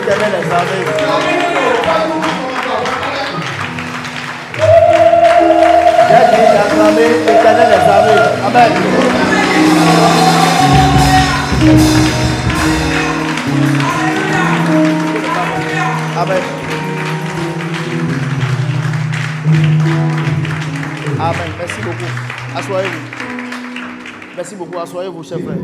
l'Éternel des armées. J'ai dit d'acclamer l'Éternel des armées. Amen. Amen. Amen. Merci beaucoup. Assoyez-vous. Merci beaucoup. Assoyez-vous, chers frères.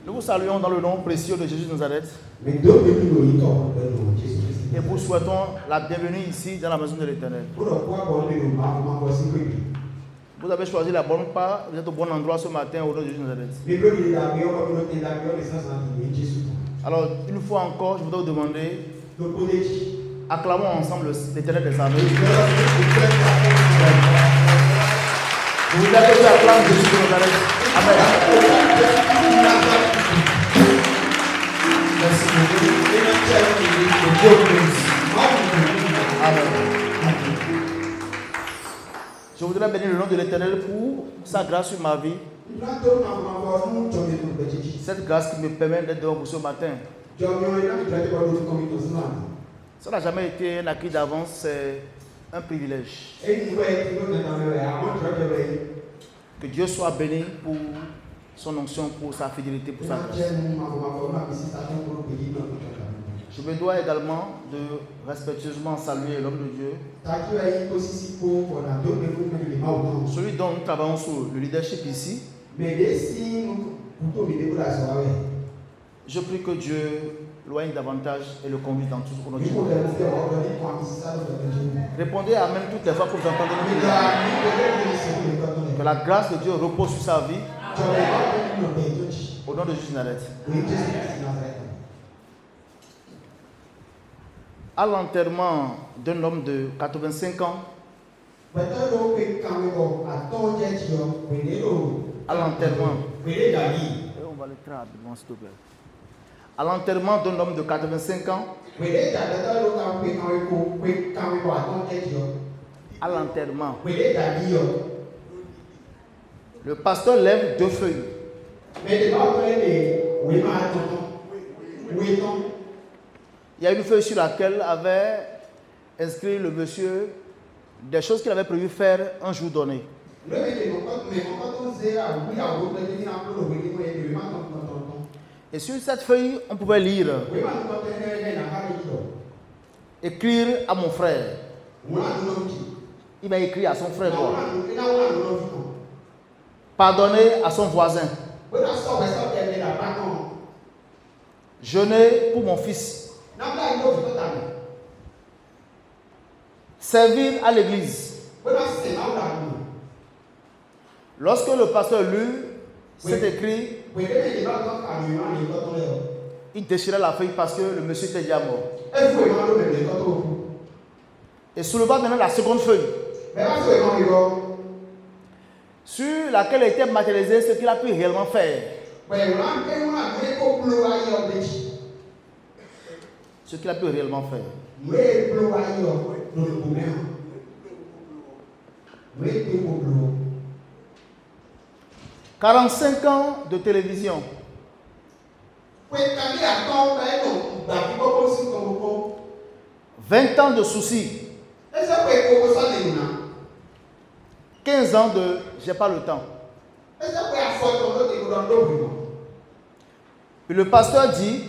Nous vous saluons dans le nom précieux de Jésus de Nazareth. Et vous souhaitons la bienvenue ici dans la maison de l'Éternel. Vous avez choisi la bonne part, vous êtes au bon endroit ce matin au nom de Jésus de Nazareth. Alors, une fois encore, je voudrais vous demander, acclamons ensemble l'Éternel des armées. Je voudrais que tu acclames Jésus de Nazareth. Amen. Merci beaucoup. Dieu vous bénisse. Amen. Je voudrais bénir le nom de l'Éternel pour sa grâce sur ma vie. Cette grâce qui me permet d'être devant vous ce matin. Ça n'a jamais été un acquis d'avance, c'est un privilège. Que Dieu soit béni pour son onction, pour sa fidélité, pour sa grâce. Je me dois également de respectueusement saluer l'homme de Dieu, celui dont nous travaillons sur le leadership ici. Je prie que Dieu loigne davantage et le conduise dans tout ce qu'on a dit. Répondez Amen toutes les fois que vous entendez nos prières. Que la grâce de Dieu repose sur sa vie. Au nom de Jésus de Nazareth. À l'enterrement d'un homme de 85 ans, à l'enterrement, on va le très rapidement s'il te plaît. À l'enterrement d'un homme de 85 ans, à l'enterrement, le pasteur lève 2 feuilles. Il y a une feuille sur laquelle avait inscrit le monsieur des choses qu'il avait prévu faire un jour donné. Et sur cette feuille, on pouvait lire, écrire à mon frère. Il m'a écrit à son frère. Pardonner à son voisin. Jeûner pour mon fils. Servir à l'église. Lorsque le pasteur lut cet écrit, il déchirait la feuille parce que le monsieur était déjà mort. Et souleva maintenant la seconde feuille, sur laquelle était matérialisé ce qu'il a pu réellement faire. Ce qu'il a pu réellement faire. 45 ans de télévision. 20 ans de soucis. 15 ans de j'ai pas le temps. Et le pasteur dit,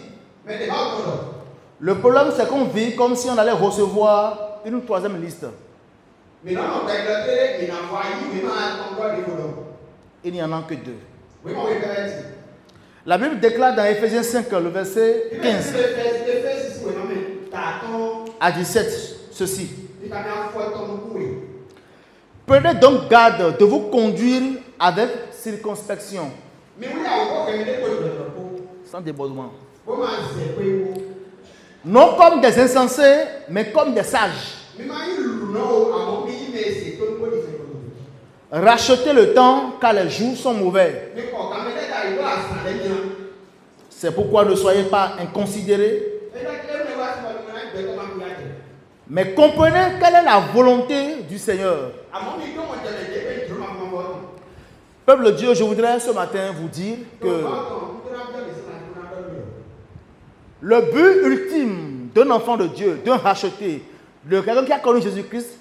le problème c'est qu'on vit comme si on allait recevoir une 3e liste. Il n'y en a que 2. La Bible déclare dans Ephésiens 5, le verset 15 à 17, ceci. Prenez donc garde de vous conduire avec circonspection, sans débordement. Non comme des insensés, mais comme des sages. Rachetez le temps car les jours sont mauvais. C'est pourquoi ne soyez pas inconsidérés, mais comprenez quelle est la volonté du Seigneur. Peuple de Dieu, je voudrais ce matin vous dire que Le but ultime d'un enfant de Dieu, d'un racheté, de quelqu'un qui a connu Jésus-Christ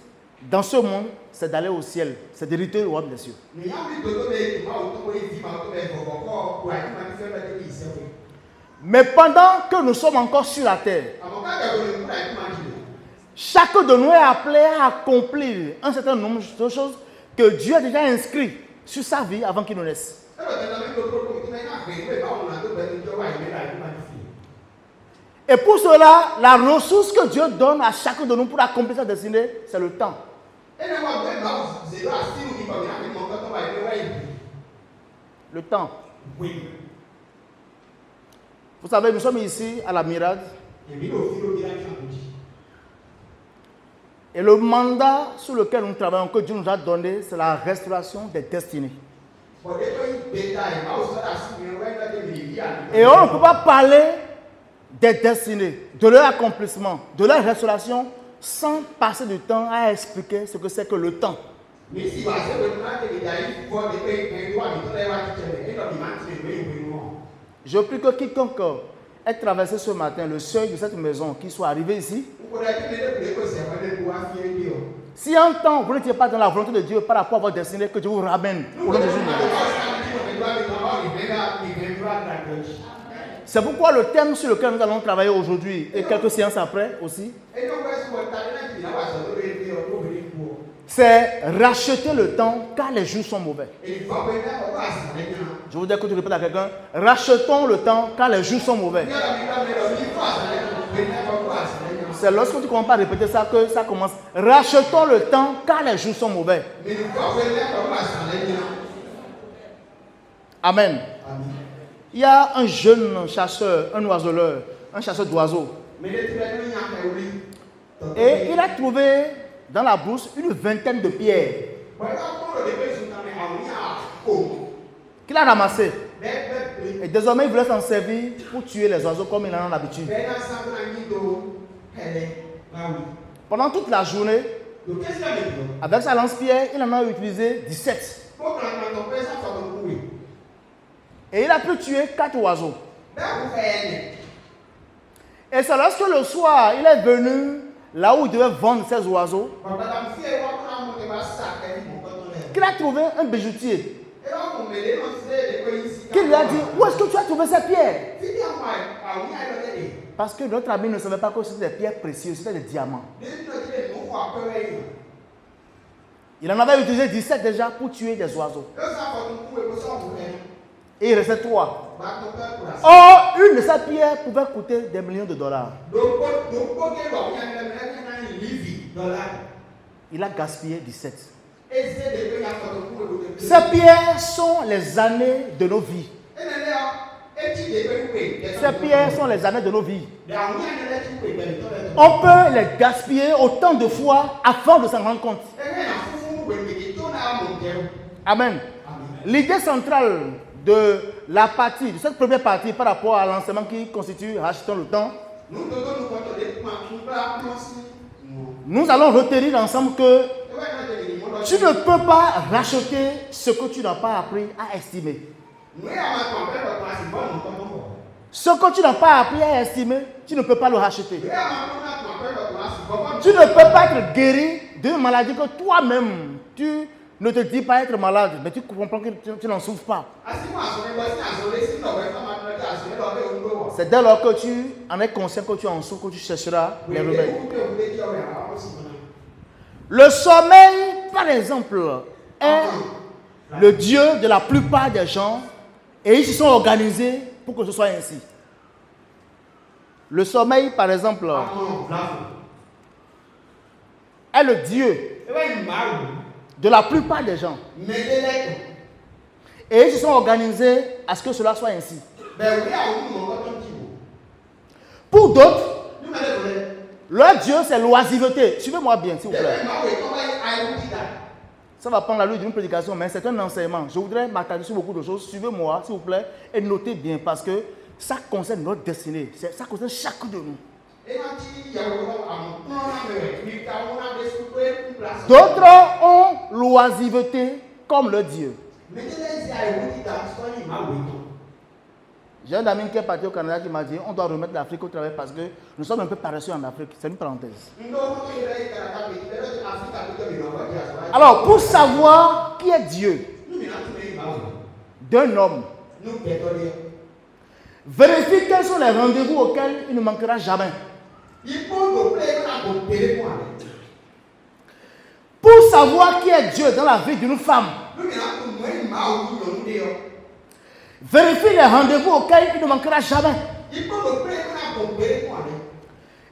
dans ce monde, c'est d'aller au ciel, c'est d'hériter le royaume des cieux. Mais pendant que nous sommes encore sur la terre, chacun de nous est appelé à accomplir un certain nombre de choses que Dieu a déjà inscrites sur sa vie avant qu'il nous naisse. Et pour cela, la ressource que Dieu donne à chacun de nous pour accomplir sa destinée, c'est le temps. Le temps. Vous savez, nous sommes ici à la Mirade. Et le mandat sur lequel nous travaillons, que Dieu nous a donné, c'est la restauration des destinées. Et on ne peut pas parler des destinées, de leur accomplissement, de leur restauration, sans passer du temps à expliquer ce que c'est que le temps. Je prie que quiconque ait traversé ce matin le seuil de cette maison, qui soit arrivé ici, si un temps vous n'étiez pas dans la volonté de Dieu par rapport à votre destinée, que Dieu vous ramène au nom de Jésus. C'est pourquoi le thème sur lequel nous allons travailler aujourd'hui et quelques séances après aussi, c'est racheter le temps car les jours sont mauvais. Je voudrais que tu répètes à quelqu'un, rachetons le temps car les jours sont mauvais. C'est lorsque tu ne commences pas à répéter ça que ça commence. Rachetons le temps car les jours sont mauvais. Amen. Il y a un jeune chasseur, un oiseleur, un chasseur d'oiseaux. Et il a trouvé dans la brousse une vingtaine de pierres qu'il a ramassées. Et désormais, il voulait s'en servir pour tuer les oiseaux comme il en a l'habitude. Pendant toute la journée, avec sa lance-pierre, il en a utilisé 17. Et il a pu tuer 4 oiseaux. Et c'est lorsque le soir, il est venu là où il devait vendre ces oiseaux, qu'il a trouvé un bijoutier. Qui lui a dit, où est-ce que tu as trouvé ces pierres? Parce que notre ami ne savait pas que c'était des pierres précieuses, c'était des diamants. Il en avait utilisé 17 déjà pour tuer des oiseaux. Et il restait 3. Or, une de ces pierres pouvait coûter des millions de dollars. Il a gaspillé 17. Ces pierres sont les années de nos vies. Ces pierres sont les années de nos vies. On peut les gaspiller autant de fois afin de s'en rendre compte. Amen. L'idée centrale de la partie, de cette première partie par rapport à l'enseignement qui constitue Rachetons le temps, nous allons retenir ensemble que tu ne peux pas racheter ce que tu n'as pas appris à estimer. Ce que tu n'as pas appris à estimer, tu ne peux pas le racheter. Tu ne peux pas être guéri d'une maladie que toi-même, tu ne te dis pas être malade, mais tu comprends que tu n'en souffres pas. C'est dès lors que tu en es conscient que tu en souffres que tu chercheras les remèdes. Le sommeil, par exemple, est le Dieu de la plupart des gens et ils se sont organisés pour que ce soit ainsi. Le sommeil, par exemple, est le Dieu de la plupart des gens. Et ils se sont organisés à ce que cela soit ainsi. Pour d'autres, leur Dieu, c'est l'oisiveté. Suivez-moi bien, s'il vous plaît. Ça va prendre la lutte d'une prédication, mais c'est un enseignement. Je voudrais m'attarder sur beaucoup de choses. Suivez-moi, s'il vous plaît, et notez bien, parce que ça concerne notre destinée. Ça concerne chacun de nous. D'autres ont l'oisiveté comme leur Dieu. J'ai un ami qui est parti au Canada qui m'a dit on doit remettre l'Afrique au travail parce que nous sommes un peu paresseux en Afrique. C'est une parenthèse. Alors, pour savoir qui est Dieu d'un homme, vérifie quels sont les rendez-vous auxquels il ne manquera jamais. Pour savoir qui est Dieu dans la vie d'une femme, vérifie les rendez-vous auxquels il ne manquera jamais.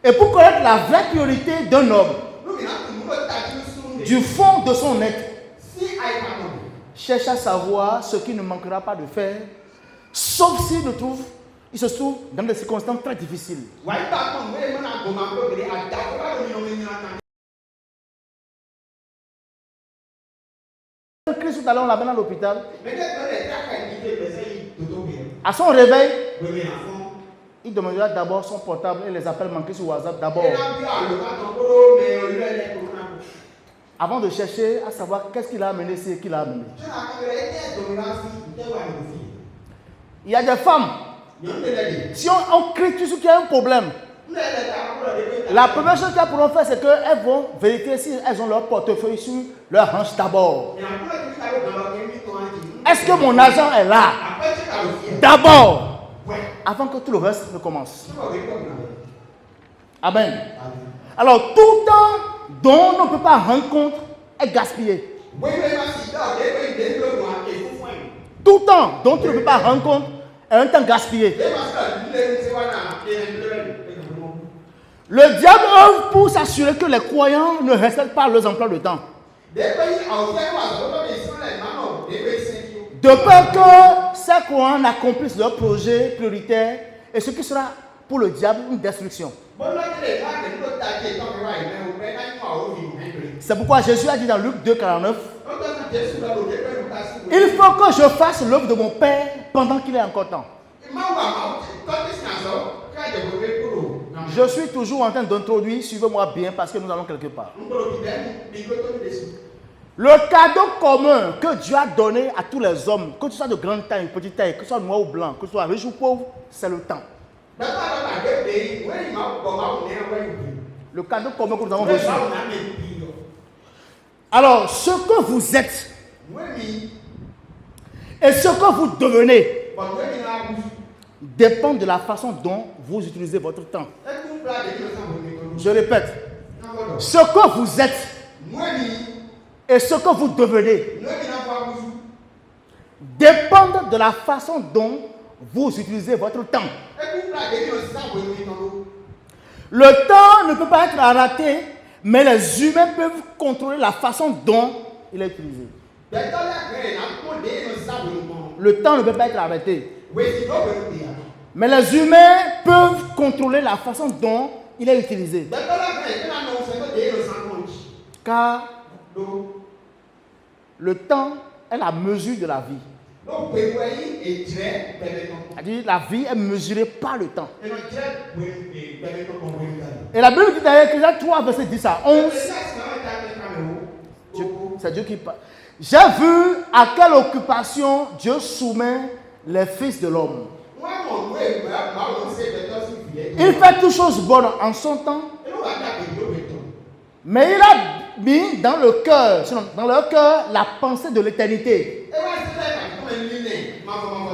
Et pour connaître la vraie priorité d'un homme, du fond de son être, cherche à savoir ce qu'il ne manquera pas de faire, sauf s'il se trouve dans des circonstances très difficiles. Christ tout à l'heure, on l'amène à l'hôpital. À son réveil, il demandera d'abord son portable et les appels manqués sur WhatsApp d'abord. Avant de chercher à savoir qu'est-ce qu'il a amené, c'est qu'il a amené. Il y a des femmes, si on crie tout ce qui a un problème, la première chose qu'elles pourront faire, c'est qu'elles vont vérifier si elles ont leur portefeuille sur leur hanche d'abord. Est-ce que mon argent est là? D'abord, avant que tout le reste ne commence. Amen. Alors, tout temps dont on ne peut pas rendre compte est gaspillé. Tout temps dont tu ne peux pas rendre compte est un temps gaspillé. Le diable œuvre pour s'assurer que les croyants ne respectent pas leurs emplois de temps. De peur que ces croyants n'accomplissent leurs projets prioritaires et ce qui sera pour le diable une destruction. C'est pourquoi Jésus a dit dans Luc 2,49, il faut que je fasse l'œuvre de mon Père pendant qu'il est encore temps. Je suis toujours en train d'introduire, suivez-moi bien parce que nous allons quelque part. Le cadeau commun que Dieu a donné à tous les hommes, que tu sois de grande taille, petite taille, que tu sois noir ou blanc, que tu sois riche ou pauvre, c'est le temps. Le cadeau commun que nous avons reçu. Alors, ce que vous êtes et ce que vous devenez dépend de la façon dont vous utilisez votre temps. Je répète, ce que vous êtes et ce que vous devenez dépendent de la façon dont vous utilisez votre temps. Le temps ne peut pas être raté, mais les humains peuvent contrôler la façon dont il est utilisé. Le temps ne peut pas être arrêté, mais les humains peuvent contrôler la façon dont il est utilisé. Car le temps est la mesure de la vie. C'est-à-dire, la vie est mesurée par le temps. Et la Bible dit dans Ecclésiaste 3, verset 10 à 11, c'est Dieu qui parle. J'ai vu à quelle occupation Dieu soumet les fils de l'homme. Il fait toutes choses bonnes en son temps, mais il a mis dans leur cœur la pensée de l'éternité.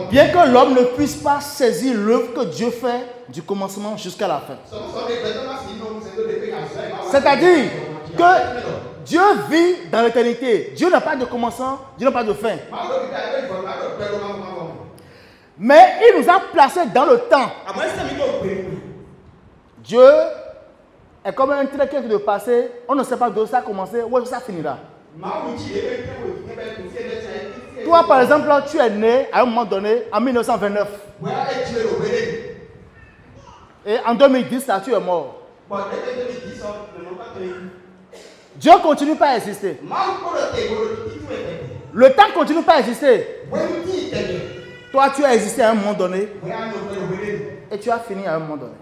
Bien que l'homme ne puisse pas saisir l'œuvre que Dieu fait du commencement jusqu'à la fin. C'est-à-dire que Dieu vit dans l'éternité. Dieu n'a pas de commencement, Dieu n'a pas de fin. Mais il nous a placés dans le temps. Dieu est comme un trait qui vient de passer. On ne sait pas d'où ça a commencé, où ça finira. Toi, par exemple, tu es né à un moment donné, en 1929. Et en 2010, là, tu es mort. Dieu continue pas à exister. Le temps continue pas à exister. Toi, tu as existé à un moment donné. Et tu as fini à un moment donné.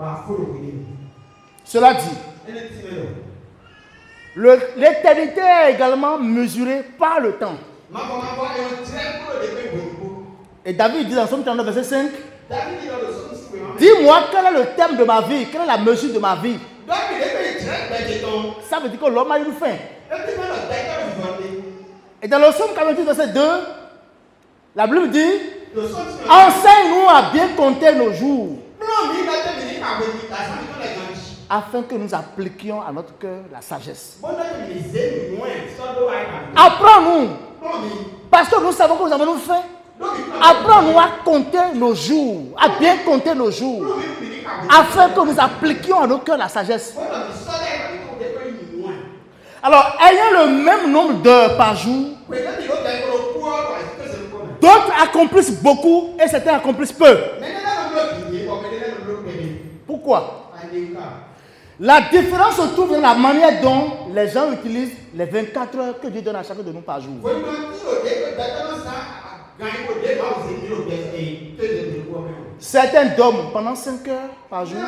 Cela dit, l'éternité est également mesurée par le temps. Et David dit dans Somme 39, verset 5, Dis-moi quel est le thème de ma vie, quelle est la mesure de ma vie. Ça veut dire que l'homme a eu faim. Et dans le Somme 48, verset 2, la Bible dit, enseigne-nous à bien compter nos jours, afin que nous appliquions à notre cœur la sagesse. Apprends-nous, parce que nous savons que nous avons faim. Apprends-nous à compter nos jours, à bien compter nos jours, afin que nous appliquions à nos cœurs la sagesse. Alors, ayant le même nombre d'heures par jour, d'autres accomplissent beaucoup et certains accomplissent peu. Pourquoi? La différence se trouve dans la manière dont les gens utilisent les 24 heures que Dieu donne à chacun de nous par jour. Certains dorment pendant 5 heures par jour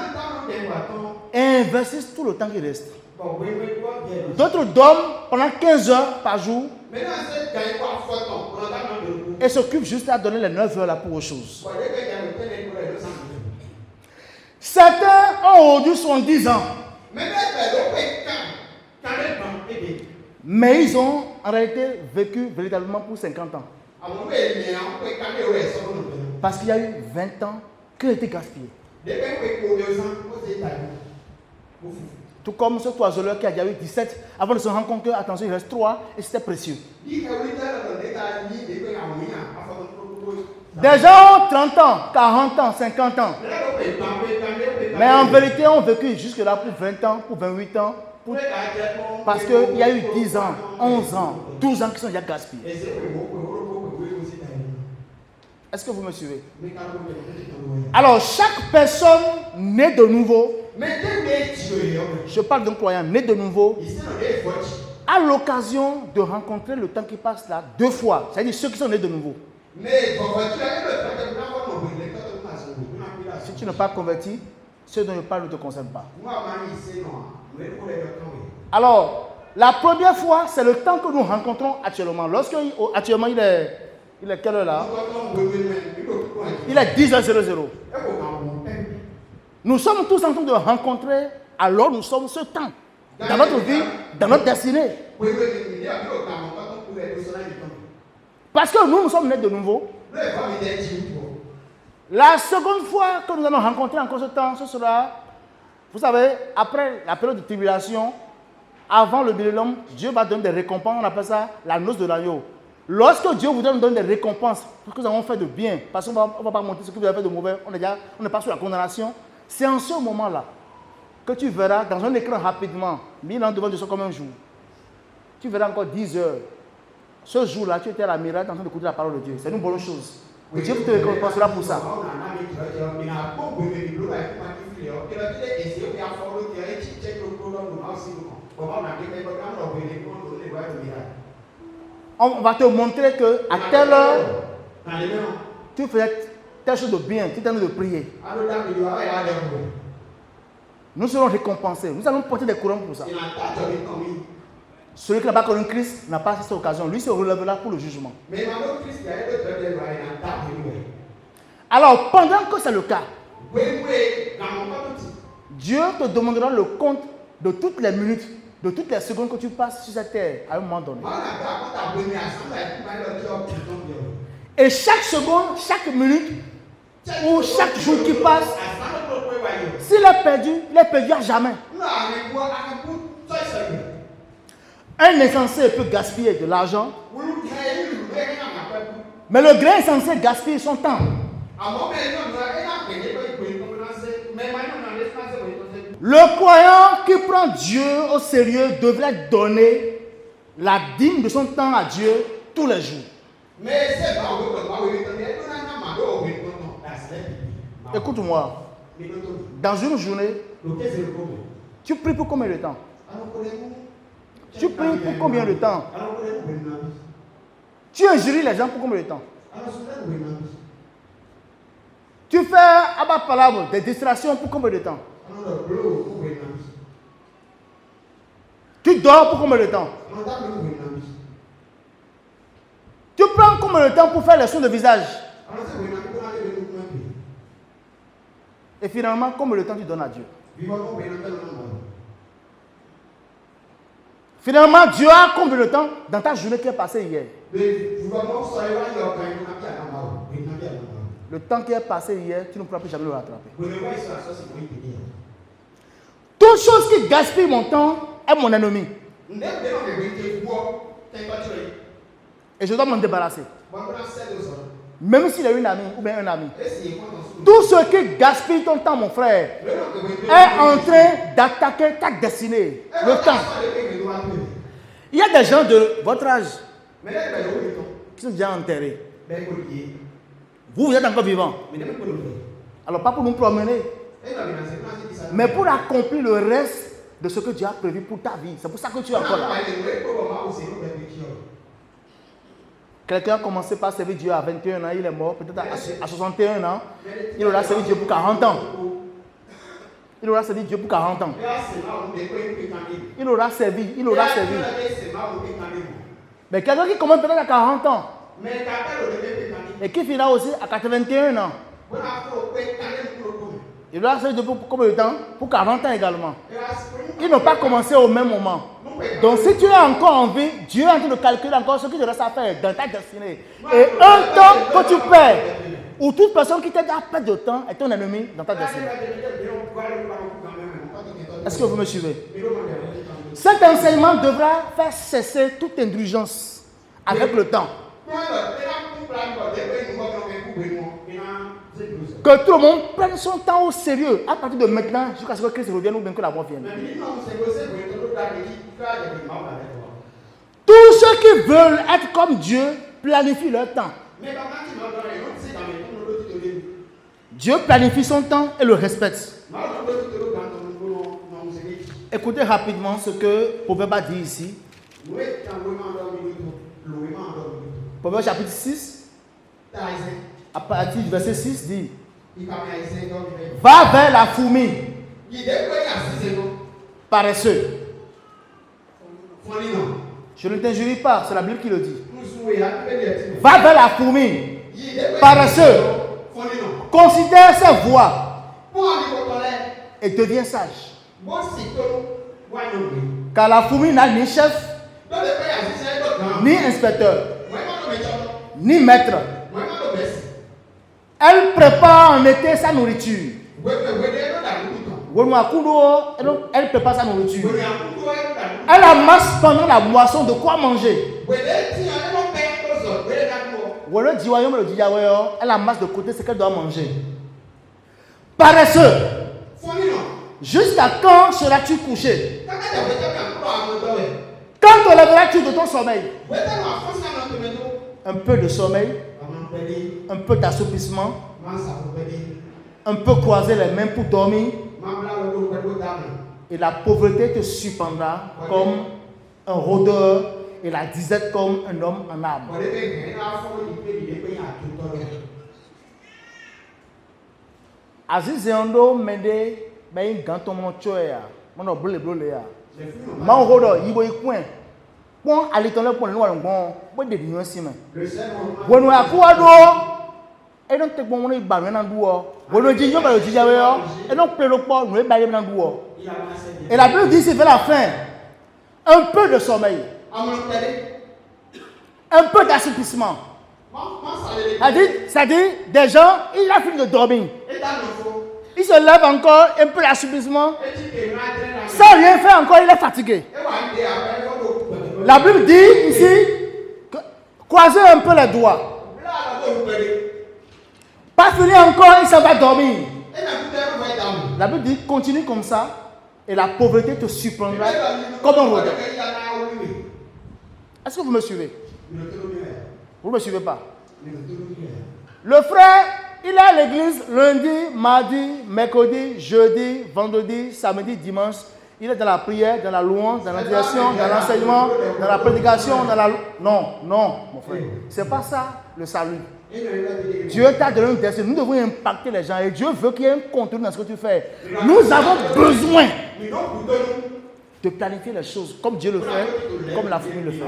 et investissent tout le temps qui reste. D'autres dorment pendant 15 heures par jour et s'occupent juste à donner les 9 heures là pour autre chose. Certains ont aujourd'hui 70 ans, mais ils ont en réalité vécu véritablement pour 50 ans. Parce qu'il y a eu 20 ans qui ont été gaspillés. Tout comme ce oiseleur qui a déjà eu 17, avant de se rendre compte que, attention, il reste 3 et c'était précieux. Des gens ont 30 ans, 40 ans, 50 ans. Mais en vérité, ont vécu jusque-là pour 20 ans, pour 28 ans. Parce qu'il y a eu 10 ans, 11 ans, 12 ans qui sont déjà gaspillés. Est-ce que vous me suivez? Alors, chaque personne née de nouveau, je parle d'un croyant né de nouveau, a l'occasion de rencontrer le temps qui passe là 2 fois. C'est-à-dire ceux qui sont nés de nouveau. Si tu n'es pas converti, ce dont je parle ne te concerne pas. Alors, la première fois, c'est le temps que nous rencontrons actuellement. Actuellement, il est quelle heure là? Il est 10h00. Nous sommes tous en train de rencontrer, alors nous sommes ce temps. Dans notre vie, dans notre destinée. Parce que nous sommes nés de nouveau. La seconde fois que nous allons rencontrer encore ce temps, ce sera, vous savez, après la période de tribulation, avant le millénium, Dieu va donner des récompenses, on appelle ça la noce de l'agneau. Lorsque Dieu voudrait nous donner des récompenses pour ce que nous avons fait de bien, parce qu'on ne va pas montrer ce que vous avez fait de mauvais, on n'est pas sur la condamnation, c'est en ce moment-là que tu verras dans un écran rapidement, 1000 ans devant Dieu sont comme un jour. Tu verras encore 10 heures. Ce jour-là, tu étais à la miracle en train d'écouter la parole de Dieu. C'est une bonne chose. Et Dieu te récompensera pour ça. On va te montrer que à telle heure, tu faisais telle chose de bien, tu t'en de prier. Nous serons récompensés. Nous allons porter des couronnes pour ça. Celui qui n'a pas connu Christ n'a pas cette occasion. Lui se relèvera pour le jugement. Alors, pendant que c'est le cas, Dieu te demandera le compte de toutes les minutes, de toutes les secondes que tu passes sur cette terre à un moment donné. Et chaque seconde, chaque minute, ou chaque jour qui passe, s'il est perdu, il est perdu à jamais. Un insensé peut gaspiller de l'argent, mais le grain est censé gaspiller son temps. Le croyant qui prend Dieu au sérieux devrait donner la dîme de son temps à Dieu tous les jours. Écoute-moi, dans une journée, tu pries pour combien de temps? Tu pries pour combien de temps? Tu injures les gens pour combien de temps? Tu fais Abba Palabre, des distractions pour combien de temps? Tu dors pour combien de temps? Tu prends combien de temps pour faire les soins de visage? Et finalement, combien de temps tu donnes à Dieu? Finalement, Dieu a combien de temps dans ta journée qui est passée hier? Le temps qui est passé hier, tu ne pourras plus jamais le rattraper. Toute chose qui gaspille mon temps est mon ennemi. Et je dois m'en débarrasser. Même s'il est une amie ou bien un ami. Tout ce qui gaspille ton temps, mon frère, est en train d'attaquer ta destinée. Le temps. Il y a des gens de votre âge qui sont déjà enterrés. Vous êtes encore vivant. Alors pas pour nous promener, mais pour accomplir le reste de ce que Dieu a prévu pour ta vie. C'est pour ça que tu es encore là. Quelqu'un a commencé par servir Dieu à 21 ans, il est mort. Peut-être à 61 ans, il aura servi Dieu pour 40 ans. Il aura servi Dieu pour 40 ans. Il aura servi. Mais quelqu'un qui commence peut-être à 40 ans et qui finira aussi à 81 ans, il doit servir Dieu pour combien de temps? Pour 40 ans également. Ils n'ont pas commencé au même moment. Donc si tu es encore en vie, Dieu est en train de calculer encore ce qu'il te reste à faire dans ta destinée. Et un temps que tu perds, ou toute personne qui t'aide à perdre de temps est ton ennemi dans ta destinée. Est-ce que vous me suivez? Cet enseignement devra faire cesser toute indulgence avec le temps. Que tout le monde prenne son temps au sérieux à partir de maintenant jusqu'à ce que Christ revienne ou bien que la mort vienne. Tous ceux qui veulent être comme Dieu planifient leur temps. Dieu planifie son temps et le respecte. Écoutez rapidement ce que Proverbe dit ici. Proverbe chapitre 6, à partir du verset 6 dit: va vers la fourmi, paresseux. Je ne t'injurie pas, c'est la Bible qui le dit. Va vers la fourmi, paresseux. Considère ses voies et deviens sage. Car la fourmi n'a ni chef, ni inspecteur, ni maître. Elle prépare en été sa nourriture. Elle prépare sa nourriture. Elle amasse pendant la moisson de quoi manger. Elle amasse de côté ce qu'elle doit manger. Paresseux. Jusqu'à quand seras-tu couché? Quand te lèveras-tu de ton sommeil? Un peu de sommeil, un peu d'assoupissement, un peu croiser les mains pour dormir, et la pauvreté te surprendra comme un rôdeur et la disette comme un homme en âme. Azizeondo mende bain ganton mon choya mon bleu ya ma rodo yibo ikwen pon aliton le pon le noir ngon bo de nuan si men wonu akuwa do e don te gbon wonu igba na duo wonu ji yo ba ji jawe yo e don pe lo po nu e ba na duo. Et la Bible dit c'est vers la fin un peu de sommeil, un peu d'assouplissement. Ça dit des gens, il a fini de dormir. Il se lève encore, un peu d'assouplissement. Sans rien faire encore, il est fatigué. La Bible dit ici, croisez un peu les doigts. Pas fini encore, il s'en va dormir. La Bible dit, continue comme ça, et la pauvreté te surprendra comme un rôdeur. Est-ce que vous me suivez? Vous ne me suivez pas? Le frère, il est à l'église lundi, mardi, mercredi, jeudi, vendredi, samedi, dimanche. Il est dans la prière, dans la louange, dans la direction, dans l'enseignement, dans la prédication, dans la... Non, mon frère. C'est pas ça le salut. Dieu t'a donné une destinée. Nous devons impacter les gens et Dieu veut qu'il y ait un contenu dans ce que tu fais. Nous avons besoin de planifier les choses comme Dieu le fait, comme la famille le fait.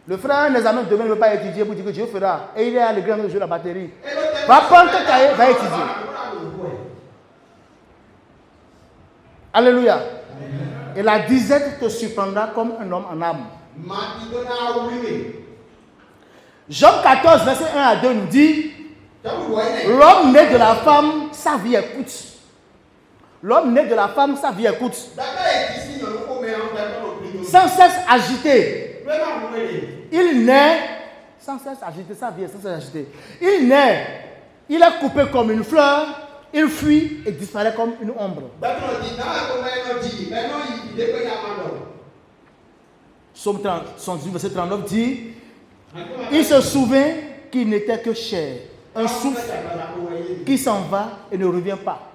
Le frère a un examen demain, il ne veut pas étudier pour dire que Dieu fera. Et il est à l'église de jouer la batterie. Va prendre ton cahier, va étudier. Alléluia. Et la disette te surprendra comme un homme en âme. Job 14, verset 1 à 2 nous dit, l'homme né de la femme, sa vie est courte. L'homme né de la femme, sa vie est courte. Sans cesse agité. Il naît, sans cesse agité, sa vie est sans cesse agitée. Il naît, il est coupé comme une fleur, il fuit et disparaît comme une ombre. Psaume 118, verset 39 dit, il se souvient qu'il n'était que chair, un souffle qui s'en va et ne revient pas.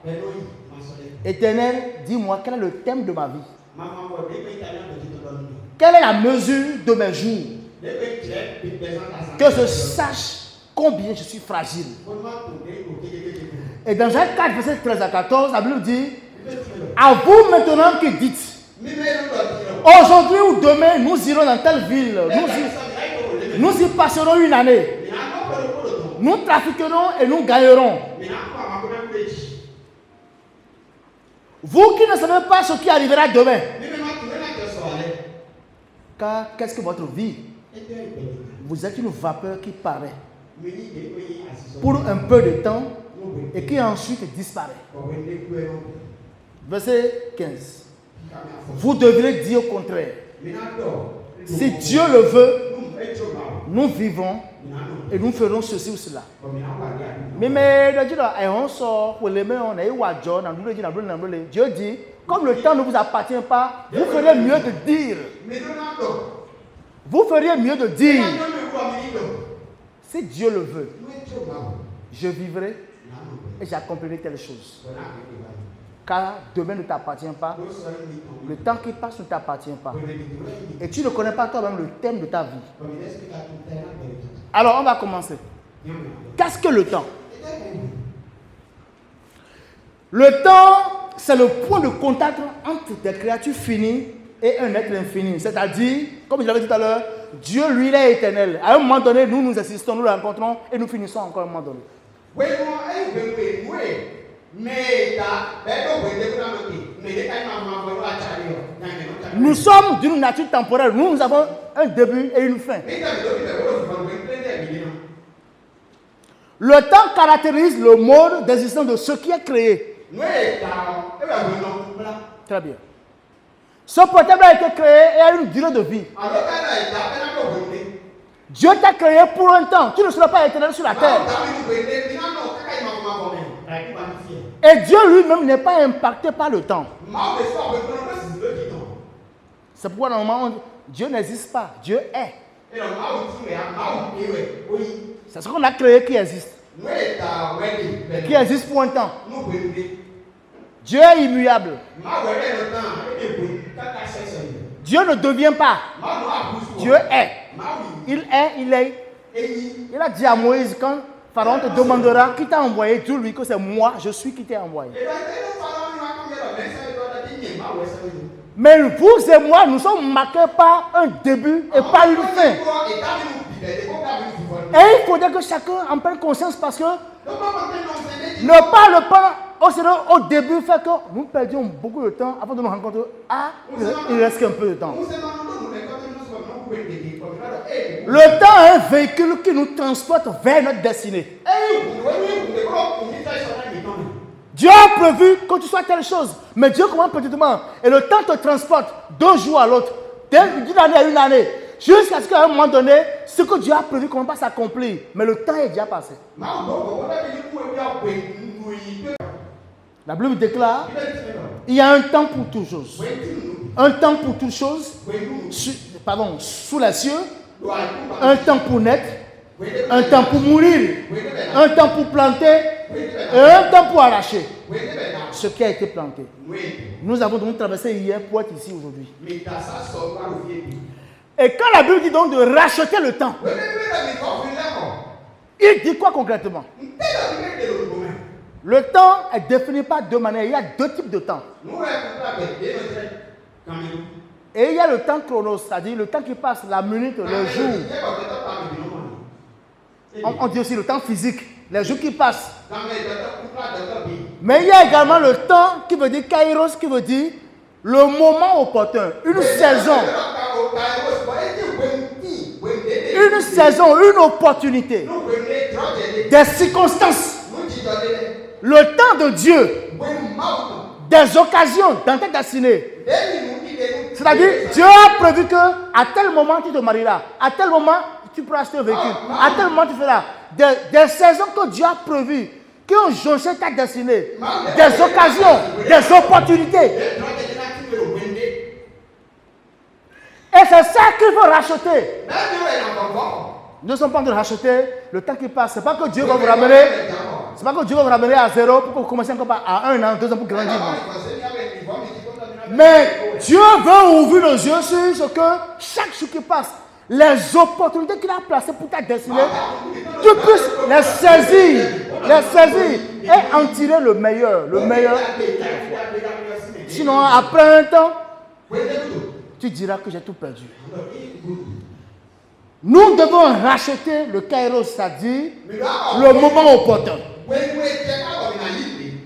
Éternel, dis-moi, quel est le thème de ma vie? Quelle est la mesure de mes jours? Que je sache combien je suis fragile. Et dans Jacques 4, verset 13 à 14, la Bible dit, à vous maintenant qui dites, aujourd'hui ou demain, nous irons dans telle ville, nous y passerons une année, nous trafiquerons et nous gagnerons. Vous qui ne savez pas ce qui arrivera demain, car qu'est-ce que votre vie? Vous êtes une vapeur qui paraît pour un peu de temps et qui ensuite disparaît. Verset 15. Vous devrez dire au contraire, si Dieu le veut, nous vivrons et nous ferons ceci ou cela. Dieu dit, comme le temps ne vous appartient pas, vous ferez mieux de dire. Vous feriez mieux de dire, si Dieu le veut, je vivrai et j'accomplirai telle chose. Car demain ne t'appartient pas, le temps qui passe ne t'appartient pas. Et tu ne connais pas toi-même le thème de ta vie. Alors on va commencer. Qu'est-ce que le temps? Le temps, c'est le point de contact entre des créatures finies et un être infini. C'est-à-dire, comme je l'avais dit tout à l'heure, Dieu, lui, il est éternel. À un moment donné, nous assistons, nous le rencontrons et nous finissons encore à un moment donné. Nous sommes d'une nature temporelle. Nous avons un début et une fin. Le temps caractérise le mode d'existence de ce qui est créé. Très bien. Ce portable a été créé et a une durée de vie. Dieu t'a créé pour un temps. Tu ne seras pas éternel sur la terre. Et Dieu lui-même n'est pas impacté par le temps. C'est pourquoi normalement Dieu n'existe pas. Dieu est. C'est ce qu'on a créé qui existe. Qui existe pour un temps. Dieu est immuable. Dieu ne devient pas. Dieu est. Il est, il est. Il a dit à Moïse, quand Pharaon te demandera qui t'a envoyé, dis-lui que c'est moi, je suis qui t'ai envoyé. Mais vous et moi, nous sommes marqués par un début et par une fin. Et il faudrait que chacun en prenne conscience parce que ne parle pas au début fait que nous perdions beaucoup de temps avant de nous rencontrer. Ah, il reste un peu de temps. Le temps est un véhicule qui nous transporte vers notre destinée. Dieu a prévu que tu sois telle chose, mais Dieu commence petitement. Et le temps te transporte d'un jour à l'autre, d'une année à une année, jusqu'à ce qu'à un moment donné, ce que Dieu a prévu commence à s'accomplir. Mais le temps est déjà passé. La Bible déclare, il y a un temps pour toutes choses. Un temps pour toutes choses, sous les cieux, un temps pour naître, un temps pour mourir, un temps pour planter et un temps pour arracher ce qui a été planté. Nous avons donc traversé hier pour être ici aujourd'hui. Et quand la Bible dit donc de racheter le temps, il dit quoi concrètement? Le temps est défini par deux manières. Il y a deux types de temps. Et il y a le temps chronos, c'est-à-dire le temps qui passe, la minute, le jour. On dit aussi le temps physique, les jours qui passent. Mais il y a également le temps qui veut dire kairos, qui veut dire le moment opportun, une saison. Une saison, une opportunité, des circonstances, le temps de Dieu, des occasions dans ta destinée. C'est-à-dire, Dieu a prévu que à tel moment tu te marieras, à tel moment tu pourras acheter un véhicule, à tel moment tu feras. Des saisons que Dieu a prévues, qui ont jonché ta destinée, des occasions, des opportunités. Et c'est ça qu'il faut racheter. Nous ne sommes pas en train de racheter le temps qui passe. Ce n'est pas que Dieu va vous ramener. C'est pas que Dieu va vous ramener à 0 pour que vous commenciez encore à 1 an, 2 ans pour grandir. Mais Dieu veut ouvrir nos yeux sur ce que chaque jour qui passe, les opportunités qu'il a placées pour ta destinée, tu puisses les saisir et en tirer le meilleur. Sinon, après un temps, tu diras que j'ai tout perdu. Nous devons racheter le kairos, c'est-à-dire le moment opportun.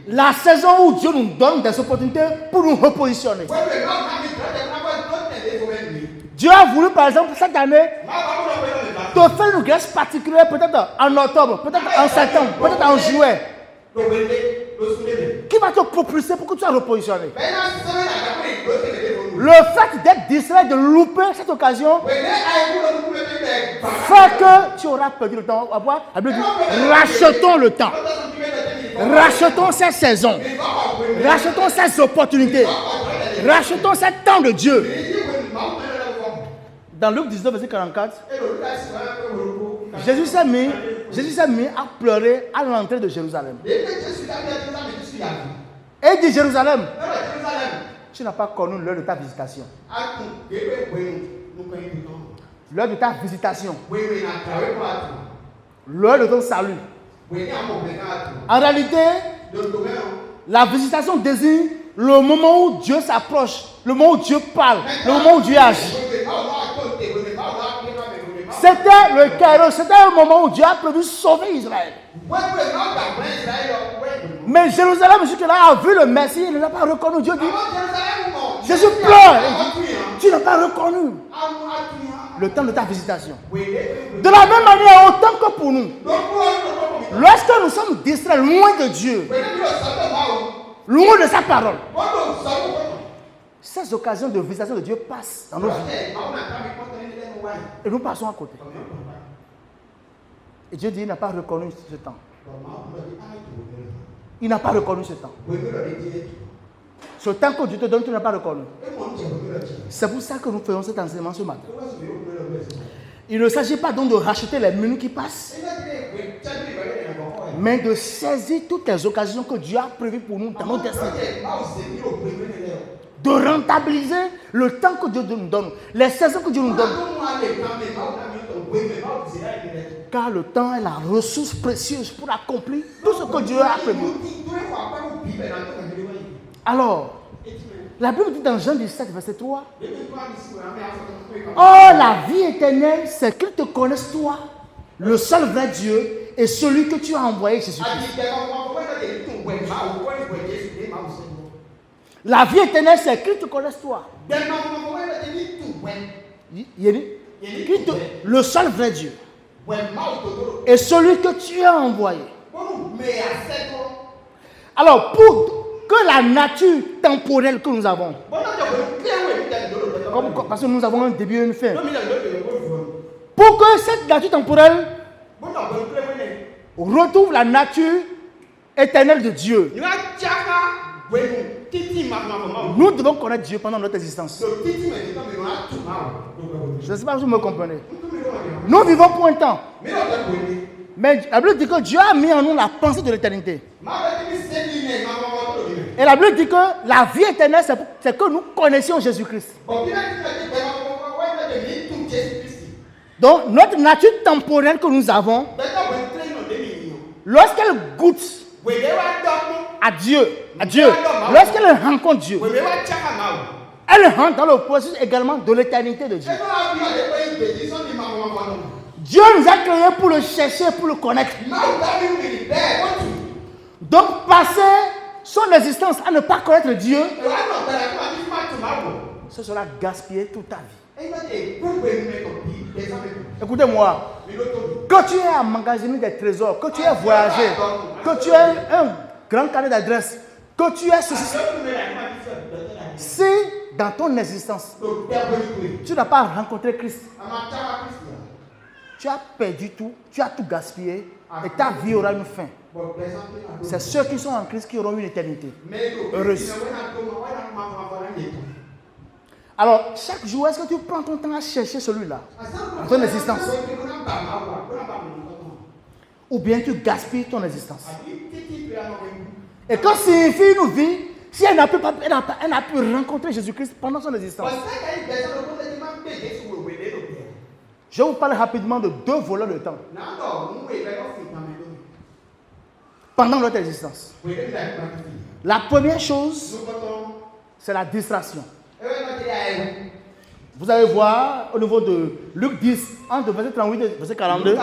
La saison où Dieu nous donne des opportunités pour nous repositionner. Dieu a voulu, par exemple, cette année, te faire une grâce particulière, peut-être en octobre, peut-être en septembre, peut-être en juillet, qui va te propulser pour que tu sois repositionné. Le fait d'être distrait, de louper cette occasion, fait que tu auras perdu le temps. Rachetons le temps. Rachetons ces saisons. Rachetons ces opportunités. Rachetons ce temps de Dieu. Dans Luc 19, verset 44, Jésus s'est mis à pleurer à l'entrée de Jérusalem. Et il dit, Jérusalem, tu n'as pas connu l'heure de ta visitation. L'heure de ta visitation. L'heure de ton salut. En réalité, la visitation désigne le moment où Dieu s'approche, le moment où Dieu parle, le moment où Dieu agit. C'était le kairos, c'était un moment où Dieu a prévu sauver Israël. Mais Jérusalem, jusque-là, a vu le Messie, il ne l'a pas reconnu. Dieu dit, Jésus pleure. Tu n'as pas reconnu le temps de ta visitation. De la même manière, autant que pour nous, lorsque nous sommes distraits, loin de Dieu, loin de sa parole, ces occasions de visitation de Dieu passent dans nos vies. Et nous passons à côté. Et Dieu dit, il n'a pas reconnu ce temps. Il n'a pas reconnu ce temps. Ce temps que Dieu te donne, tu n'as pas reconnu. C'est pour ça que nous faisons cet enseignement ce matin. Il ne s'agit pas donc de racheter les minutes qui passent, mais de saisir toutes les occasions que Dieu a prévues pour nous dans nos destinées. De rentabiliser le temps que Dieu nous donne, les saisons que Dieu nous donne. Car le temps est la ressource précieuse pour accomplir tout ce que Dieu a prévu. Alors, la Bible dit dans Jean 17, verset 3, « Oh, la vie éternelle, c'est qu'ils te connaissent toi, le seul vrai Dieu, et celui que tu as envoyé, Jésus-Christ. » La vie éternelle, c'est qu'ils te connaissent toi. Le seul vrai Dieu. Et celui que tu as envoyé. Alors, pour que la nature temporelle que nous avons, parce que nous avons un début et une fin, pour que cette nature temporelle retrouve la nature éternelle de Dieu, nous devons connaître Dieu pendant notre existence. Je ne sais pas si vous me comprenez. Nous vivons pour un temps. Mais la Bible dit que Dieu a mis en nous la pensée de l'éternité. Et la Bible dit que la vie éternelle, c'est que nous connaissions Jésus-Christ. Donc, notre nature temporelle que nous avons, lorsqu'elle goûte à Dieu, lorsqu'elle rencontre Dieu, elle rentre dans le processus également de l'éternité de Dieu. Dieu nous a créés pour le chercher, pour le connaître. Donc, passer son existence à ne pas connaître Dieu, ce sera gaspiller toute ta vie. Écoutez-moi, que tu aies emmagasiné des trésors, que tu aies voyagé, que tu aies un grand carnet d'adresses, que tu aies ceci, si dans ton existence, tu n'as pas rencontré Christ, tu as perdu tout, tu as tout gaspillé et ta vie aura une fin. C'est ceux qui sont en Christ qui auront une éternité heureuse. Alors, chaque jour, est-ce que tu prends ton temps à chercher celui-là dans ton existence? Ou bien tu gaspilles ton existence? Et quand signifie une vie, si elle n'a pu rencontrer Jésus-Christ pendant son existence? Je vais vous parler rapidement de 2 volets de temps pendant notre existence. La première chose, c'est la distraction. Vous allez voir au niveau de Luc 10, entre verset 38 et verset 42,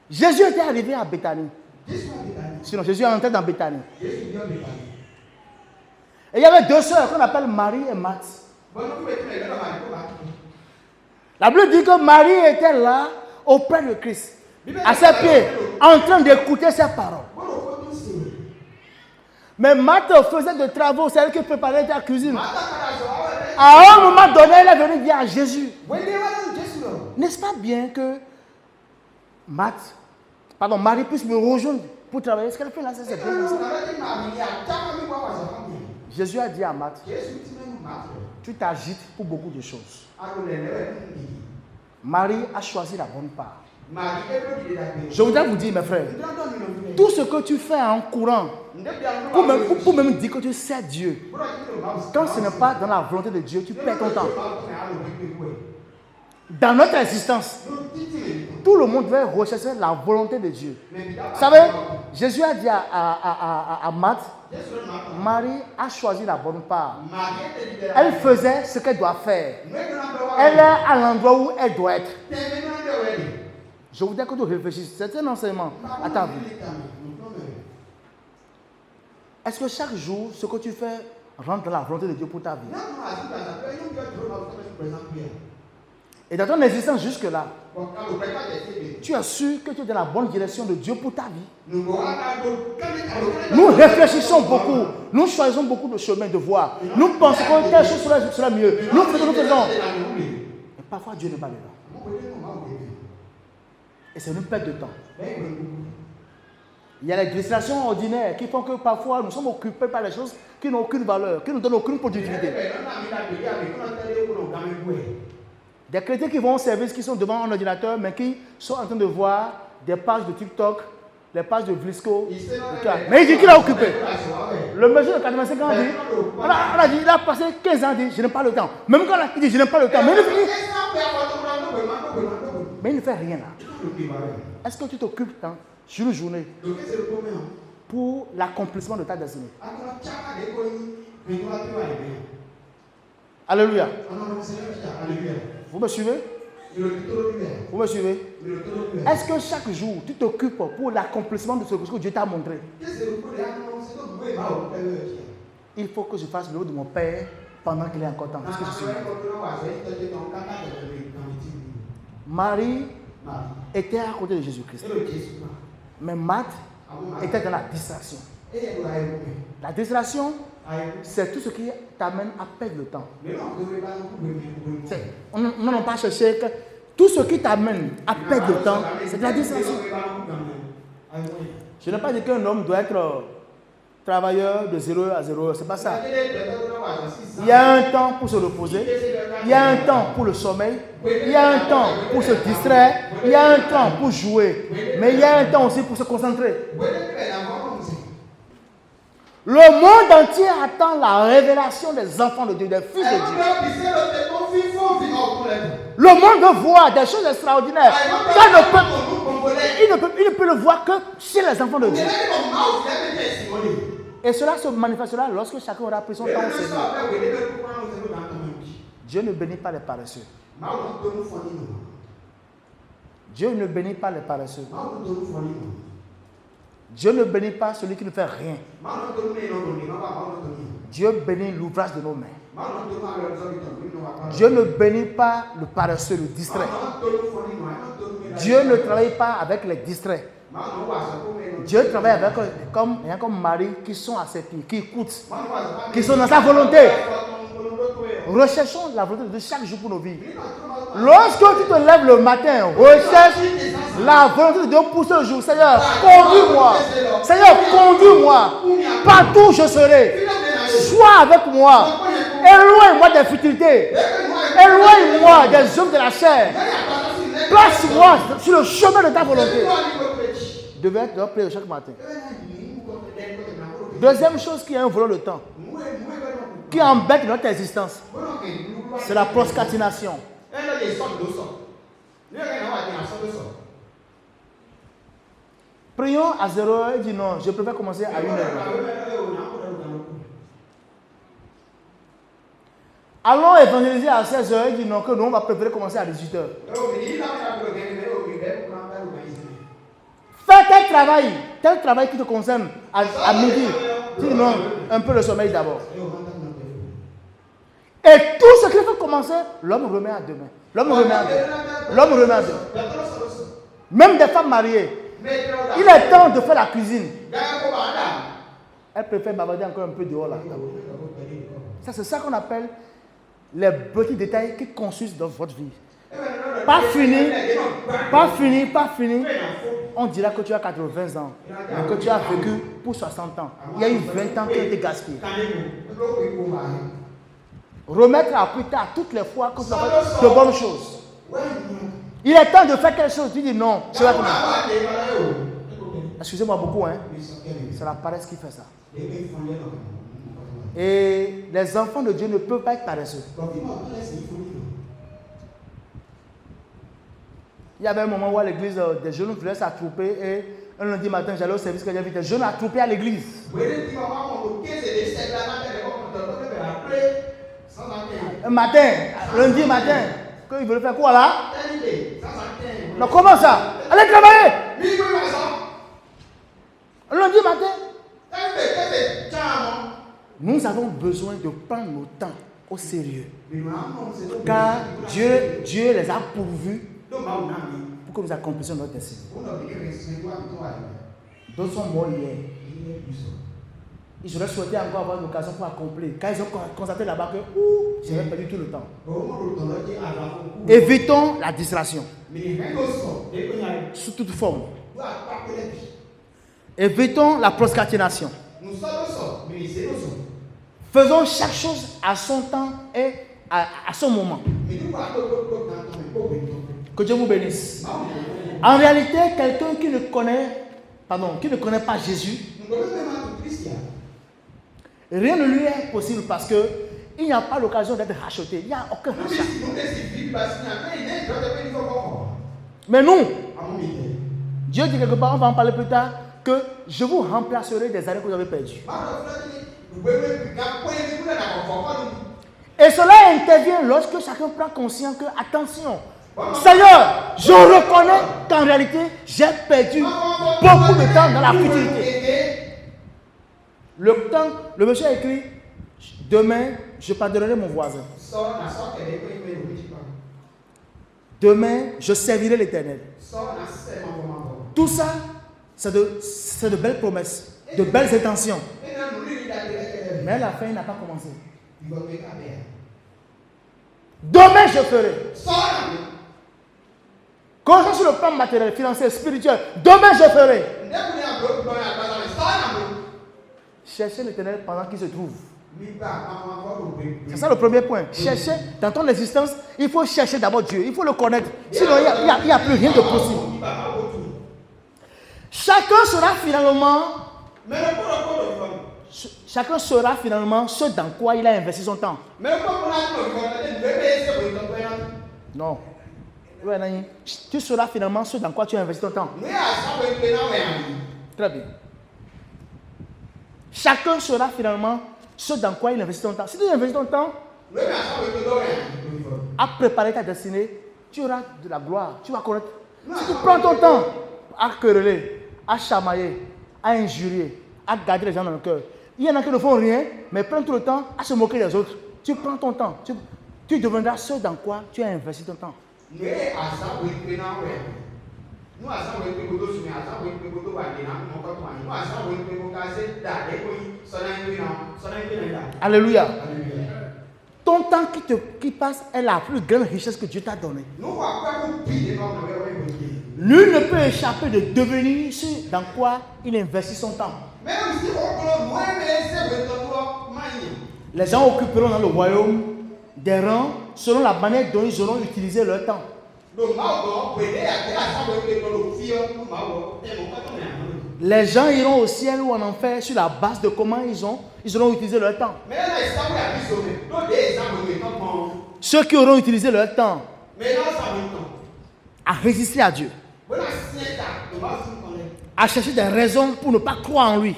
Jésus était arrivé à Béthanie. Sinon, Jésus est entré dans Béthanie. Et il y avait 2 sœurs qu'on appelle Marie et Marthe. La Bible dit que Marie était là auprès de Christ, à ses pieds, en train d'écouter ses paroles. Mais Marthe faisait des travaux, c'est elle qui préparait la cuisine. À un moment donné, elle est venue dire à Jésus, n'est-ce pas bien que Marie puisse me rejoindre pour travailler? Ce qu'elle fait là, c'est bien ça. Jésus a dit à Marthe, tu t'agites pour beaucoup de choses. Marie a choisi la bonne part. Je voudrais vous dire, mes frères, tout ce que tu fais en courant, pour même dire que tu sais Dieu, quand ce n'est pas dans la volonté de Dieu, tu perds ton temps. Dans notre existence, tout le monde veut rechercher la volonté de Dieu. Vous savez, Jésus a dit à Marthe, Marie a choisi la bonne part. Elle faisait ce qu'elle doit faire. Elle est à l'endroit où elle doit être. Je voudrais que tu réfléchisses. C'est un enseignement à ta vie. Est-ce que chaque jour, ce que tu fais rentre dans la volonté de Dieu pour ta vie? Et dans ton existence jusque-là, tu es sûr que tu es dans la bonne direction de Dieu pour ta vie. Nous réfléchissons beaucoup. Nous choisissons beaucoup de chemins, de voies. Nous pensons que telle chose sera mieux. Nous faisons. Et parfois, Dieu n'est pas là. Et c'est une perte de temps. Il y a les distractions ordinaires qui font que parfois nous sommes occupés par des choses qui n'ont aucune valeur, qui ne nous donnent aucune productivité. Des chrétiens qui vont au service, qui sont devant un ordinateur, mais qui sont en train de voir des pages de TikTok, des pages de Vlisco. Mais il dit qu'il a occupé. Le monsieur de 85 ans dit, il a passé 15 ans, il dit, je n'ai pas le temps. Même quand il dit, je n'ai pas le temps. Mais il ne fait rien là. Est-ce que tu t'occupes sur une journée pour l'accomplissement de ta destinée? Alléluia. Vous me suivez? Vous me suivez? Est-ce que chaque jour, tu t'occupes pour l'accomplissement de ce que Dieu t'a montré? Il faut que je fasse le rôle de mon Père pendant qu'il est encore temps. Parce que je suis là. Marie était à côté de Jésus-Christ. Mais Marthe était dans la distraction. La distraction, c'est tout ce qui t'amène à perdre le temps. On n'a pas cherché que tout ce qui t'amène à perdre le temps, c'est de la distraction. Je n'ai pas dit qu'un homme doit être travailleur de 0 à 0 heure. Ce n'est pas ça. Il y a un temps pour se reposer. Il y a un temps pour le sommeil. Il y a un temps pour se distraire. Il y a un temps pour jouer. Mais il y a un temps aussi pour se concentrer. Le monde entier attend la révélation des enfants de Dieu, des fils de Dieu. Le monde veut voir des choses extraordinaires. Il ne peut le voir que chez les enfants de Dieu. Et cela se manifestera lorsque chacun aura pris son temps au Seigneur. Dieu ne bénit pas les paresseux. Dieu ne bénit pas les paresseux. Dieu ne bénit pas celui qui ne fait rien. Dieu bénit l'ouvrage de nos mains. Dieu ne bénit pas le paresseux, le distrait. Dieu ne travaille pas avec les distraits. Dieu travaille avec comme Marie qui sont à ses pieds, qui écoutent, qui sont dans sa volonté. Recherchons la volonté de Dieu chaque jour pour nos vies. Lorsque tu te lèves le matin, recherche la volonté de Dieu pour ce jour. Seigneur, conduis-moi. Seigneur, conduis-moi. Partout où je serai. Sois avec moi. Éloigne-moi des futilités. Éloigne-moi des œuvres de la chair. Place-moi sur le chemin de ta volonté. Devait être prier chaque matin. Deuxième chose qui est un volant de temps, qui embête notre existence, c'est la procrastination. Prions à 0h et dit non, je préfère commencer à 1h. Allons évangéliser à 16h et dit non, que nous on va préférer commencer à 18h. Fais tel travail qui te concerne à midi. Tu dis non, un peu le sommeil d'abord. Et tout ce qu'il faut commencer, l'homme remet à demain. L'homme remet à demain. L'homme remet à demain. Même des femmes mariées, il est temps de faire la cuisine. Elle préfère bavarder encore un peu dehors là. Ça, c'est ça qu'on appelle les petits détails qui construisent dans votre vie. Pas fini. On dira que tu as 80 ans, mais que tu as vécu pour 60 ans. Il y a eu 20 ans qui ont été gaspillés. Remettre à plus tard toutes les fois que tu as fait de bonnes choses. Il est temps de faire quelque chose. Tu dis non, je vais faire. Excusez-moi beaucoup, hein. C'est la paresse qui fait ça. Et les enfants de Dieu ne peuvent pas être paresseux. Il y avait un moment où à l'église, des jeunes voulaient s'attrouper et un lundi matin, j'allais au service que j'avais des jeunes attroupés à l'église. Un matin, lundi matin, qu'ils veulent faire quoi là? Non, comment ça? Allez travailler! Lundi matin. Nous avons besoin de prendre nos temps au sérieux. Car Dieu les a pourvus pour que nous accomplissions notre destin. D'autres sont morts hier. Ils auraient souhaité encore avoir l'occasion pour accomplir. Quand ils ont constaté là-bas que j'avais perdu tout le temps. Évitons la distraction. Sous toute forme. Évitons la procrastination. Faisons chaque chose à son temps et à son moment. Que Dieu vous bénisse. En réalité, quelqu'un qui ne connaît pas Jésus, rien ne lui est possible parce qu'il n'y a pas l'occasion d'être racheté. Il n'y a aucun rachat. Mais nous, Dieu dit quelque part, on va en parler plus tard, que je vous remplacerai des années que vous avez perdues. Et cela intervient lorsque chacun prend conscience que, attention, Seigneur, je reconnais qu'en réalité, j'ai perdu beaucoup de temps dans la futilité. Le monsieur a écrit, demain, je pardonnerai mon voisin. Demain, je servirai l'Éternel. Tout ça, c'est de belles promesses, de belles intentions. Mais la fin n'a pas commencé. Demain, je ferai. Quand je suis sur le plan matériel, financier, spirituel, demain, je ferai. Cherchez l'Éternel pendant qu'il se trouve. C'est ça le premier point. Chercher dans ton existence, il faut chercher d'abord Dieu. Il faut le connaître. Sinon, il n'y a plus rien de possible. Chacun sera finalement ce dans quoi il a investi son temps. Non. Tu seras finalement ce dans quoi tu as investi ton temps. Très bien. Chacun sera finalement ce dans quoi il investit ton temps. Si tu investis ton temps à préparer ta destinée, tu auras de la gloire. Tu vas connaître. Si tu prends ton temps à quereller, à chamailler, à injurier, à garder les gens dans le cœur. Il y en a qui ne font rien, mais prennent tout le temps à se moquer des autres. Tu prends ton temps. Tu deviendras ce dans quoi tu as investi ton temps. Alléluia. Ton temps qui passe est la plus grande richesse que Dieu t'a donnée. Nul ne peut échapper de devenir ce dans quoi il investit son temps. Les gens occuperont dans le royaume des rangs selon la manière dont ils auront utilisé leur temps. Les gens iront au ciel ou en enfer sur la base de comment ils auront utilisé leur temps. Ceux qui auront utilisé leur temps à résister à Dieu, à chercher des raisons pour ne pas croire en lui,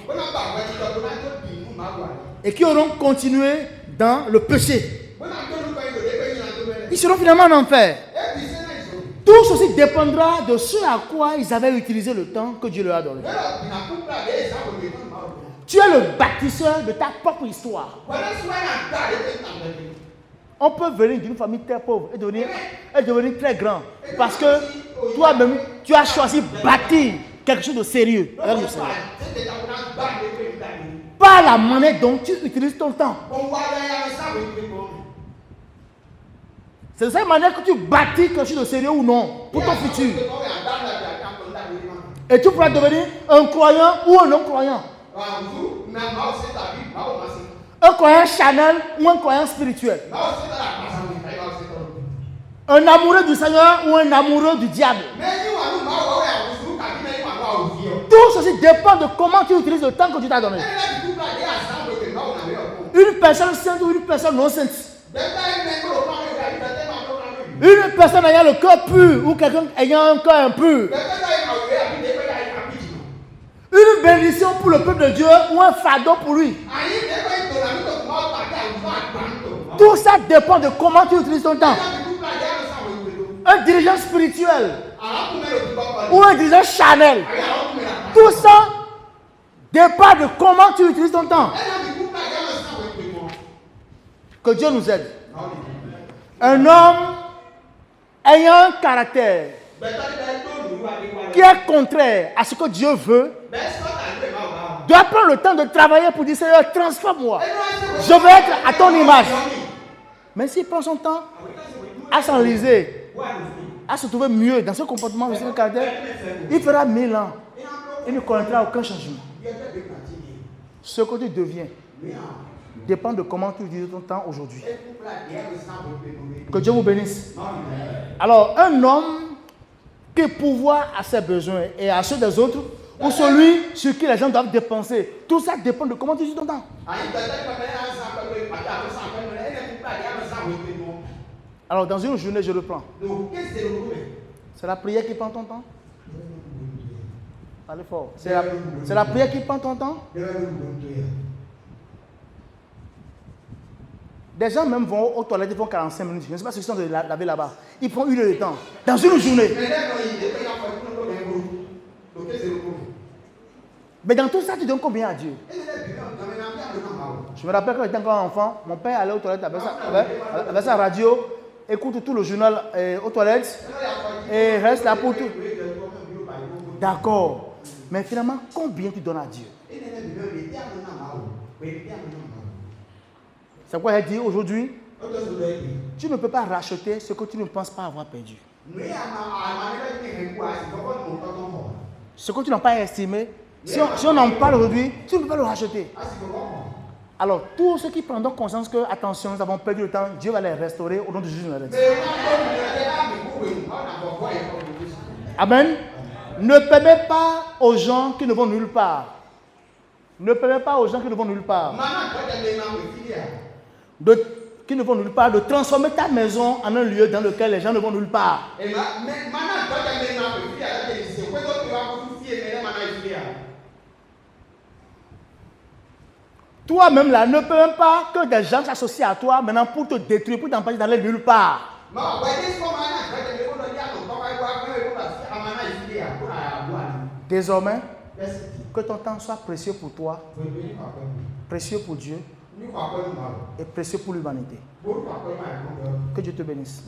et qui auront continué dans le péché, ils seront finalement en enfer. Tout ceci dépendra de ce à quoi ils avaient utilisé le temps que Dieu leur a donné. Tu es le bâtisseur de ta propre histoire. On peut venir d'une famille très pauvre et devenir très grand. Parce que toi-même, tu as choisi de bâtir quelque chose de sérieux avec le Seigneur. Pas la manière dont tu utilises ton temps. C'est de cette manière que tu bâtis quelque chose de sérieux ou non pour ton futur. Et tu pourras devenir un croyant ou un non-croyant. Un croyant charnel ou un croyant spirituel. Un amoureux du Seigneur ou un amoureux du diable. Tout ceci dépend de comment tu utilises le temps que Dieu t'a donné. Une personne sainte ou une personne non sainte. Une personne ayant le cœur pur ou quelqu'un ayant un cœur impur. Une bénédiction pour le peuple de Dieu ou un fardeau pour lui. Tout ça dépend de comment tu utilises ton temps. Un dirigeant spirituel ou un dirigeant charnel. Tout ça dépend de comment tu utilises ton temps. Que Dieu nous aide. Un homme ayant un caractère qui est contraire à ce que Dieu veut doit prendre le temps de travailler pour dire Seigneur, transforme-moi. Je veux être à ton image. Mais s'il prend son temps à s'enliser, à se trouver mieux dans ce comportement, dans ce caractère, il fera 1000 ans. Il ne connaîtra aucun changement. Ce que tu deviens dépend de comment tu utilises ton temps aujourd'hui. Que Dieu vous bénisse. Alors, un homme qui pourvoit à ses besoins et à ceux des autres, ou celui sur qui les gens doivent dépenser, tout ça dépend de comment tu utilises ton temps. Alors, dans une journée, je reprends. C'est la prière qui prend ton temps? Allez fort. C'est la prière qui prend ton temps? Des gens même vont aux toilettes, ils font 45 minutes. Je ne sais pas ce qu'ils sont de laver là-bas. Ils prennent 1 heure de temps. Dans une journée. Mais dans tout ça, tu donnes combien à Dieu? Je me rappelle quand j'étais encore enfant, mon père allait aux toilettes avec sa radio, écoute tout le journal aux toilettes et reste là pour tout. D'accord. Mais finalement, combien tu donnes à Dieu? C'est quoi j'ai dit aujourd'hui? Tu ne peux pas racheter ce que tu ne penses pas avoir perdu. Ce que tu n'as pas estimé, si on en parle aujourd'hui, tu ne peux pas le racheter. Alors, tous ceux qui prendront conscience que, attention, nous avons perdu le temps, Dieu va les restaurer au nom de Jésus. Amen. Ne permets pas aux gens qui ne vont nulle part. Ne permets pas aux gens qui ne vont nulle part. Qui ne vont nulle part, de transformer ta maison en un lieu dans lequel les gens ne vont nulle part. Toi-même là, ne peux même pas que des gens s'associent à toi maintenant pour te détruire, pour t'empêcher d'aller nulle part. Désormais, Que ton temps soit précieux pour toi, précieux pour Dieu et précieux pour l'humanité. Que Dieu te bénisse.